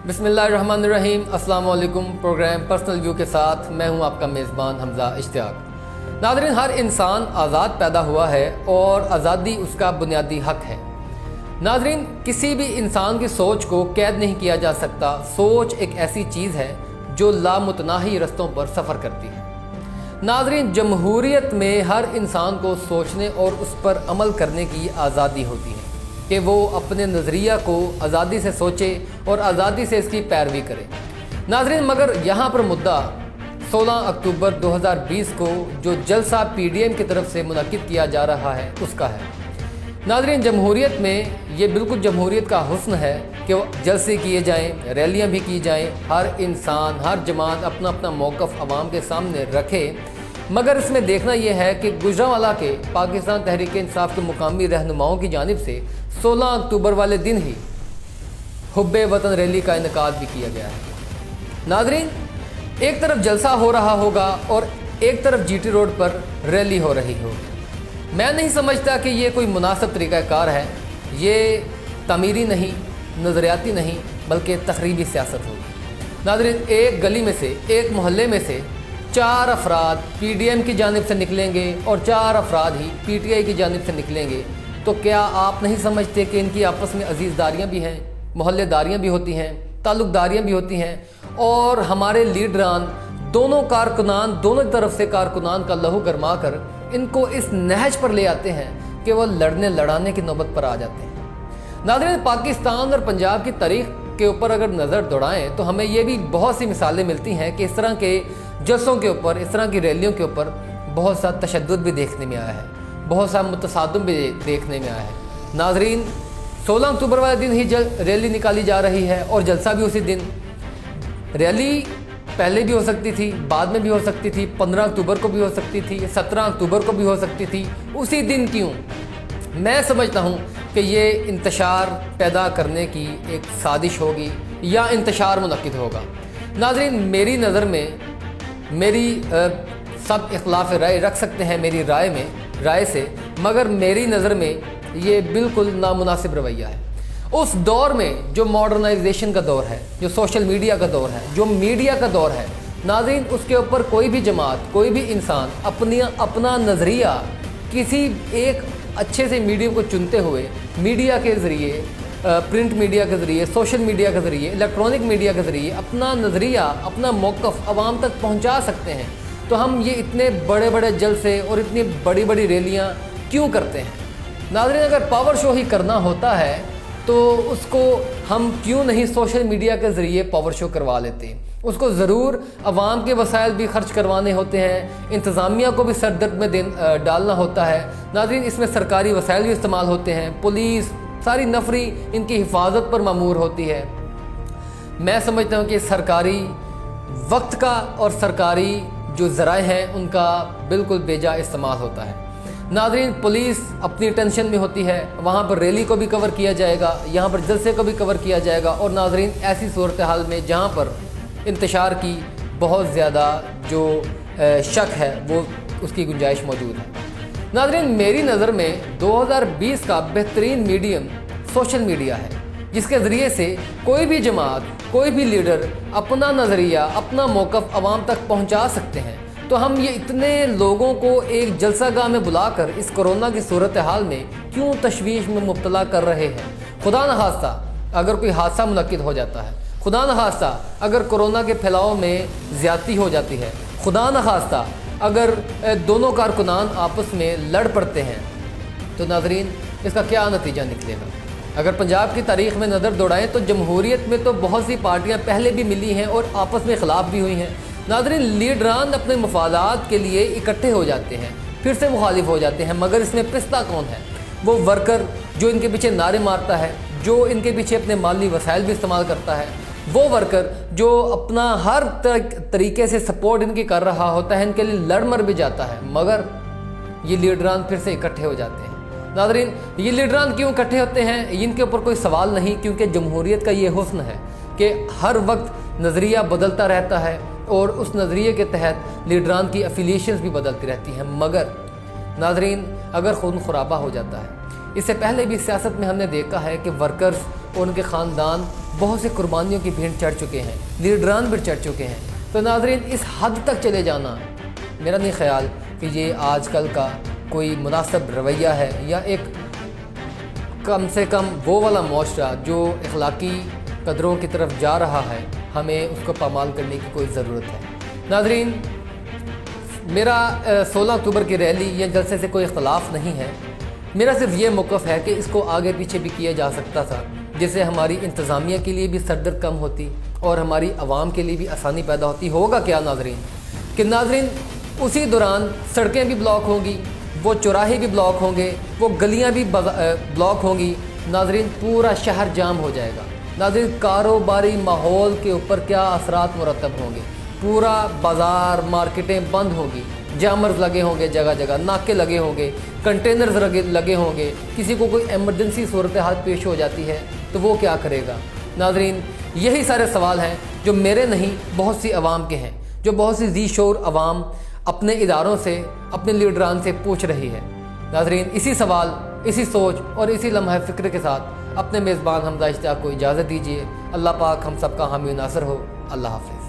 बिस्मिल्लाहिर्रहमानिर्रहीम। अस्सलाम वालेकुम। प्रोग्राम पर्सनल व्यू के साथ मैं हूं आपका मेज़बान हमज़ा इश्तियाक। नाज़रीन, हर इंसान आज़ाद पैदा हुआ है और आज़ादी उसका बुनियादी हक है। नाज़रीन, किसी भी इंसान की सोच को कैद नहीं किया जा सकता। सोच एक ऐसी चीज़ है जो लामुतनाही रस्तों पर सफ़र करती है। नाज़रीन, जमहूरियत में हर इंसान को सोचने और उस पर अमल करने की आज़ादी होती है कि वो अपने नज़रिया को आज़ादी से सोचे और आज़ादी से इसकी पैरवी करे। नाज़रीन, मगर यहाँ पर मुद्दा 16 अक्टूबर 2020 को जो जलसा PDM की तरफ से मुनक़िद किया जा रहा है उसका है। नाज़रीन, जमहूरियत में ये बिल्कुल जमहूरियत का हुस्न है कि वो जलसे किए जाएँ, रैलियाँ भी की जाएँ, हर इंसान हर जमात अपना अपना मौक़िफ़ अवाम के सामने रखे। मगर इसमें देखना यह है कि गुजरांवाला के पाकिस्तान तहरीक इंसाफ के मुकामी रहनुमाओं की जानिब से 16 अक्टूबर वाले दिन ही हुब्बे वतन रैली का इनेकाद भी किया गया है। नाज़रीन, एक तरफ जलसा हो रहा होगा और एक तरफ GT रोड पर रैली हो रही होगी। मैं नहीं समझता कि ये कोई मुनासिब तरीक़ाकार है। ये तमीरी नहीं, नज़रियाती नहीं, बल्कि तखरीबी सियासत होगी। नाज़रीन, एक गली में से, एक मोहल्ले में से 4 अफराद PDM की जानिब से निकलेंगे और 4 अफराद ही PTI की जानिब से निकलेंगे, तो क्या आप नहीं समझते कि इनकी आपस में अजीज़दारियाँ भी हैं, मोहल्लेदारियाँ भी होती हैं, ताल्लुक़दारियाँ भी होती हैं, और हमारे लीडरान दोनों कारकुनान, दोनों तरफ से कारकुनान का लहू गरमा कर इनको इस नहज पर ले आते हैं कि वो लड़ने लड़ाने की नौबत पर आ जाते हैं। नाज़रीन, पाकिस्तान और पंजाब की तारीख़ के ऊपर अगर नज़र दौड़ाएँ तो हमें ये भी बहुत सी मिसालें मिलती हैं कि इस तरह के जलसों के ऊपर, इस तरह की रैलियों के ऊपर बहुत सा तशद्दुद भी देखने में आया है, बहुत सा मुतसादम भी देखने में आया है। नाज़रीन, 16 अक्टूबर वाले दिन ही रैली निकाली जा रही है और जलसा भी उसी दिन। रैली पहले भी हो सकती थी, बाद में भी हो सकती थी, 15 अक्टूबर को भी हो सकती थी, 17 अक्टूबर को भी हो सकती थी। उसी दिन क्यों? मैं समझता हूँ कि ये इंतशार पैदा करने की एक साजिश होगी या इंतशार मुनक़िद होगा। नाज़रीन, मेरी नज़र में, मेरी सब इख्लाफ राय रख सकते हैं मेरी राय से, मगर मेरी नज़र में ये बिल्कुल नामुनासिब रवैया है। उस दौर में जो मॉडर्नाइजेशन का दौर है, जो सोशल मीडिया का दौर है, जो मीडिया का दौर है, नाज़रीन, उसके ऊपर कोई भी जमात, कोई भी इंसान अपना नज़रिया किसी एक अच्छे से मीडियम को चुनते हुए मीडिया के ज़रिए, प्रिंट मीडिया के ज़रिए, सोशल मीडिया के ज़रिए, इलेक्ट्रॉनिक मीडिया के ज़रिए अपना नज़रिया, अपना मौक़िफ़ अवाम तक पहुंचा सकते हैं। तो हम ये इतने बड़े बड़े जलसे और इतनी बड़ी बड़ी रैलियां क्यों करते हैं? नाज़रीन, अगर पावर शो ही करना होता है तो उसको हम क्यों नहीं सोशल मीडिया के ज़रिए पावर शो करवा लेते हैं? उसको ज़रूर अवाम के वसाइल भी खर्च करवाने होते हैं, इंतज़ामिया को भी सर दर्द में डालना होता है। नाज़रीन, इसमें सरकारी वसाइल भी इस्तेमाल होते हैं, पुलिस, सारी नफरी इनकी हिफाजत पर मामूर होती है। मैं समझता हूँ कि सरकारी वक्त का और सरकारी जो ज़राए हैं उनका बिल्कुल बेजा इस्तेमाल होता है। नाज़रीन, पुलिस अपनी टेंशन में होती है, वहाँ पर रैली को भी कवर किया जाएगा, यहाँ पर जलसे को भी कवर किया जाएगा। और नाज़रीन, ऐसी सूरत हाल में जहाँ पर इंतशार की बहुत ज़्यादा जो शक है वो उसकी गुंजाइश मौजूद है। नाज़रीन, मेरी नज़र में 2020 का बेहतरीन मीडियम सोशल मीडिया है, जिसके ज़रिए से कोई भी जमात, कोई भी लीडर अपना नज़रिया, अपना मौक़िफ़ अवाम तक पहुंचा सकते हैं। तो हम ये इतने लोगों को एक जलसागाह में बुलाकर इस कोरोना की सूरत हाल में क्यों तशवीश में मुब्तला कर रहे हैं? खुदा न खास्ता अगर कोई हादसा मुनक़िद हो जाता है, खुदा न खास्ता अगर कोरोना के फैलाव में ज़्यादती हो जाती है, खुदा न खास्ता अगर दोनों कारकुनान आपस में लड़ पड़ते हैं, तो नाज़रीन, इसका क्या नतीजा निकलेगा? अगर पंजाब की तारीख़ में नज़र दौड़ाएँ तो जमहूरियत में तो बहुत सी पार्टियाँ पहले भी मिली हैं और आपस में ख़िलाफ़ भी हुई हैं। नाज़रीन, लीडरान अपने मफादात के लिए इकट्ठे हो जाते हैं, फिर से मुखालिफ हो जाते हैं, मगर इसमें पिस्ता कौन है? वो वर्कर जो इनके पीछे नारे मारता है, जो इनके पीछे अपने माली वसाइल भी इस्तेमाल करता है, वो वर्कर जो अपना हर तरीके से सपोर्ट इनकी कर रहा होता है, इनके लिए लड़ मर भी जाता है, मगर ये लीडरान फिर से इकट्ठे हो जाते हैं। नाज़रीन, ये लीडरान क्यों इकट्ठे होते हैं? इनके ऊपर कोई सवाल नहीं, क्योंकि जमहूरियत का ये हुस्न है कि हर वक्त नज़रिया बदलता रहता है और उस नज़रिए के तहत लीडरान की एफिलिएशंस भी बदलती रहती हैं। मगर नाज़रीन, अगर खून खराबा हो जाता है, इससे पहले भी सियासत में हमने देखा है कि वर्कर्स और उनके ख़ानदान بہت سے قربانیوں کی بھینٹ چڑھ چکے ہیں، لیڈران بھی چڑھ چکے ہیں۔ تو ناظرین اس حد تک چلے جانا میرا نہیں خیال کہ یہ آج کل کا کوئی مناسب رویہ ہے، یا ایک کم سے کم وہ والا معاشرہ جو اخلاقی قدروں کی طرف جا رہا ہے، ہمیں اس کو پامال کرنے کی کوئی ضرورت ہے۔ ناظرین میرا 16 اکتوبر کی ریلی یا جلسے سے کوئی اختلاف نہیں ہے، میرا صرف یہ موقف ہے کہ اس کو آگے پیچھے بھی کیا جا سکتا تھا، جس سے ہماری انتظامیہ کے لیے بھی سردرد کم ہوتی اور ہماری عوام کے لیے بھی آسانی پیدا ہوتی۔ ہوگا کیا ناظرین کہ ناظرین اسی دوران سڑکیں بھی بلاک ہوں گی، وہ چوراہے بھی بلاک ہوں گے، وہ گلیاں بھی بلاک ہوں گی، ناظرین پورا شہر جام ہو جائے گا۔ ناظرین کاروباری ماحول کے اوپر کیا اثرات مرتب ہوں گے، پورا بازار مارکیٹیں بند ہوں گی، جامرز لگے ہوں گے، جگہ جگہ ناکے لگے ہوں گے، کنٹینرز لگے ہوں گے، کسی کو کوئی ایمرجنسی صورتحال پیش ہو جاتی ہے تو وہ کیا کرے گا۔ ناظرین یہی سارے سوال ہیں جو میرے نہیں بہت سی عوام کے ہیں، جو بہت سی ذی شعور عوام اپنے اداروں سے اپنے لیڈران سے پوچھ رہی ہے۔ ناظرین اسی سوال، اسی سوچ اور اسی لمحہ فکر کے ساتھ اپنے میزبان حمزہ اشتیاق کو اجازت دیجیے۔ اللہ پاک ہم سب کا حامی و ناصر ہو۔ اللہ حافظ۔